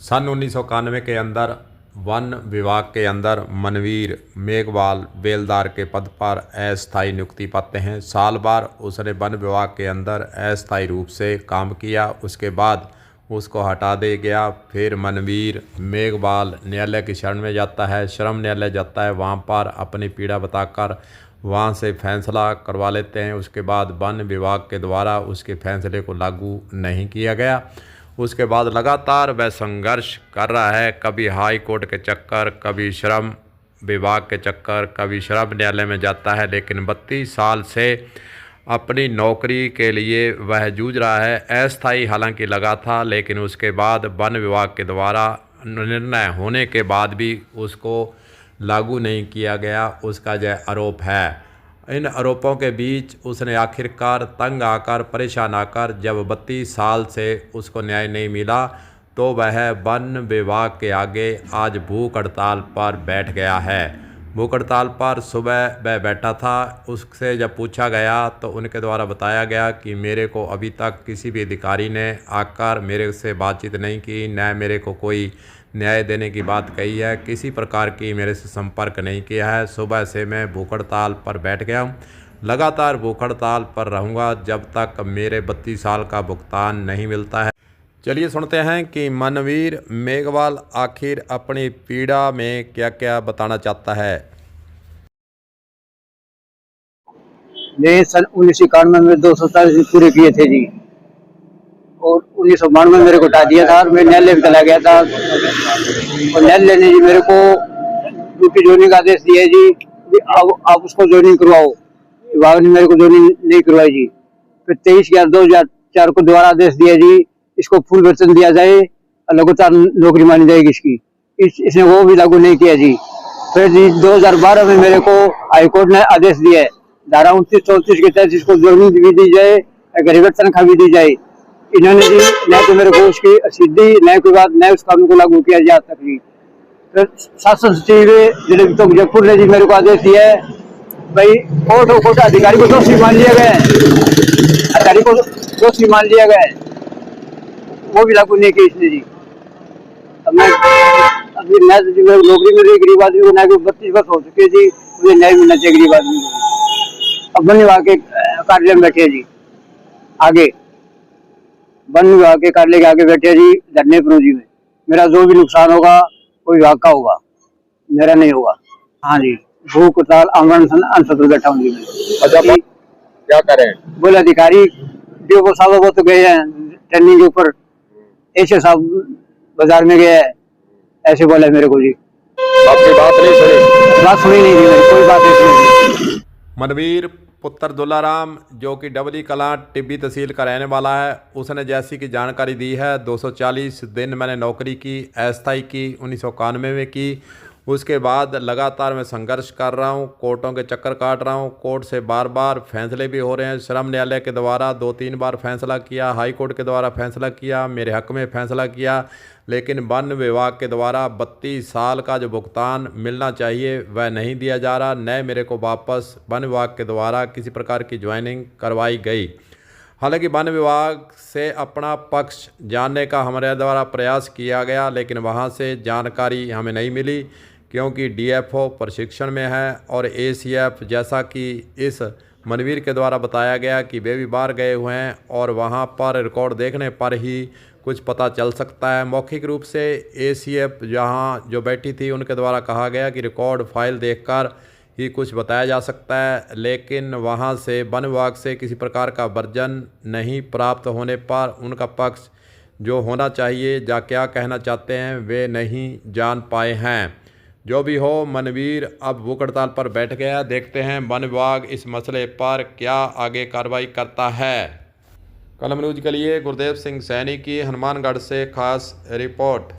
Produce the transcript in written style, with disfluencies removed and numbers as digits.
सन 1991 के अंदर वन विभाग के अंदर मनवीर मेघवाल बेलदार के पद पर अस्थायी नियुक्ति पाते हैं। साल भर उसने वन विभाग के अंदर अस्थायी रूप से काम किया, उसके बाद उसको हटा दिया गया। फिर मनवीर मेघवाल न्यायालय की शरण में जाता है, श्रम न्यायालय जाता है, वहाँ पर अपनी पीड़ा बताकर वहाँ से फैसला करवा लेते हैं। उसके बाद वन विभाग के द्वारा उसके फैसले को लागू नहीं किया गया। उसके बाद लगातार वह संघर्ष कर रहा है, कभी हाई कोर्ट के चक्कर, कभी श्रम विभाग के चक्कर, कभी श्रम न्यायालय में जाता है, लेकिन 32 साल से अपनी नौकरी के लिए वह जूझ रहा है। अस्थायी हालांकि लगा था, लेकिन उसके बाद वन विभाग के द्वारा निर्णय होने के बाद भी उसको लागू नहीं किया गया, उसका यह आरोप है। इन आरोपों के बीच उसने आखिरकार तंग आकर, परेशान आकर, जब 32 साल से उसको न्याय नहीं मिला तो वह वन विभाग के आगे आज भूख हड़ताल पर बैठ गया है। भूख हड़ताल पर सुबह वह बैठा था, उससे जब पूछा गया तो उनके द्वारा बताया गया कि मेरे को अभी तक किसी भी अधिकारी ने आकर मेरे से बातचीत नहीं की, न मेरे को कोई न्याय देने की बात कही है, किसी प्रकार की मेरे से संपर्क नहीं किया है। सुबह से मैं भूख हड़ताल पर बैठ गया हूँ, लगातार भूख हड़ताल पर रहूँगा जब तक मेरे 32 साल का भुगतान नहीं मिलता है। चलिए सुनते हैं कि मनवीर मेघवाल आखिर अपनी पीड़ा में क्या क्या बताना चाहता है। मैं सन 1991 में 240 पूरे किए थे जी, और 1992 में मेरे को हटा दिया था और मैं न्यायालय में चला गया था। और न्यायालय ने जी मेरे को ड्यूटी ज्वाइनिंग का आदेश दिया जी, अब आप उसको ज्वाइनिंग करवाओ। विभाग ने मेरे को ज्वाइनिंग नहीं करवाई जी। फिर 23/11/2004 को दोबारा आदेश दिया जी, इसको फुल वेतन दिया जाए, लगातार नौकरी मानी जाएगी इसकी। इसने वो भी लागू नहीं किया जी। फिर जी 2012 में मेरे को हाईकोर्ट ने आदेश दिया है, धारा 29-34 के तहत इसको ज्वाइनिंग भी दी जाए, गरीब तनख्वाह भी दी जाए। इन्होंने जी न तो मेरे को उसकी सिद्धि, न कोई बात, न उस कानून को लागू किया जा सकी। फिर शासन सचिव जिले जयपुर ने जी मेरे को आदेश दिया है, भाई कोर्ट अधिकारी को दोषी मान लिया गया है, अधिकारी को दोषी मान लिया गया है, वो भी लागू नहीं किया इसने जी। अब मैं अभी नौकरी मिल रही गरीब आदमी को, ना कि 32 वर्ष हो चुके जी, मुझे न्याय मिलना चाहिए गरीब आदमी को। अब वन विभाग के कार्यालय में बैठे जी, आगे वन विभाग के कार्यालय के आगे बैठे जी धरने पर जी में। मेरा जो भी नुकसान होगा वो विभाग का होगा, मेरा नहीं होगा। हाँ जी, भूख हड़ताल आमरण अनशन बैठा हूँ जी मैं। अच्छा, क्या करें? बोले अधिकारी डीओ साहब वो तो गए हैं ट्रेनिंग के ऊपर, ऐसे साहब बाजार में गए हैं, ऐसे बोले मेरे को जी। आपकी बात नहीं सुनी? बात सुनी नहीं थी, कोई बात नहीं। मनवीर पुत्र दुलाराम जो कि डबली कलां टिब्बी तहसील का रहने वाला है, उसने जैसी कि जानकारी दी है 240 दिन मैंने नौकरी की, अस्थायी की, 1991 में की। उसके बाद लगातार मैं संघर्ष कर रहा हूँ, कोर्टों के चक्कर काट रहा हूँ, कोर्ट से बार बार फैसले भी हो रहे हैं। श्रम न्यायालय के द्वारा 2-3 बार फैसला किया, हाई कोर्ट के द्वारा फैसला किया, मेरे हक में फैसला किया, लेकिन वन विभाग के द्वारा 32 साल का जो भुगतान मिलना चाहिए वह नहीं दिया जा रहा, न मेरे को वापस वन विभाग के द्वारा किसी प्रकार की ज्वाइनिंग करवाई गई। हालांकि वन विभाग से अपना पक्ष जानने का हमारे द्वारा प्रयास किया गया, लेकिन वहां से जानकारी हमें नहीं मिली, क्योंकि डीएफओ प्रशिक्षण में है और एसीएफ, जैसा कि इस मनवीर के द्वारा बताया गया कि वे भी बाहर गए हुए हैं और वहां पर रिकॉर्ड देखने पर ही कुछ पता चल सकता है। मौखिक रूप से एसीएफ जहां जो बैठी थी उनके द्वारा कहा गया कि रिकॉर्ड फाइल देखकर ही कुछ बताया जा सकता है, लेकिन वहां से वन विभाग से किसी प्रकार का वर्जन नहीं प्राप्त होने पर उनका पक्ष जो होना चाहिए या क्या कहना चाहते हैं वे नहीं जान पाए हैं। जो भी हो, मनवीर अब भूख हड़ताल पर बैठ गया। देखते हैं वन विभाग इस मसले पर क्या आगे कार्रवाई करता है। कलम न्यूज के लिए गुरदेव सिंह सैनी की हनुमानगढ़ से खास रिपोर्ट।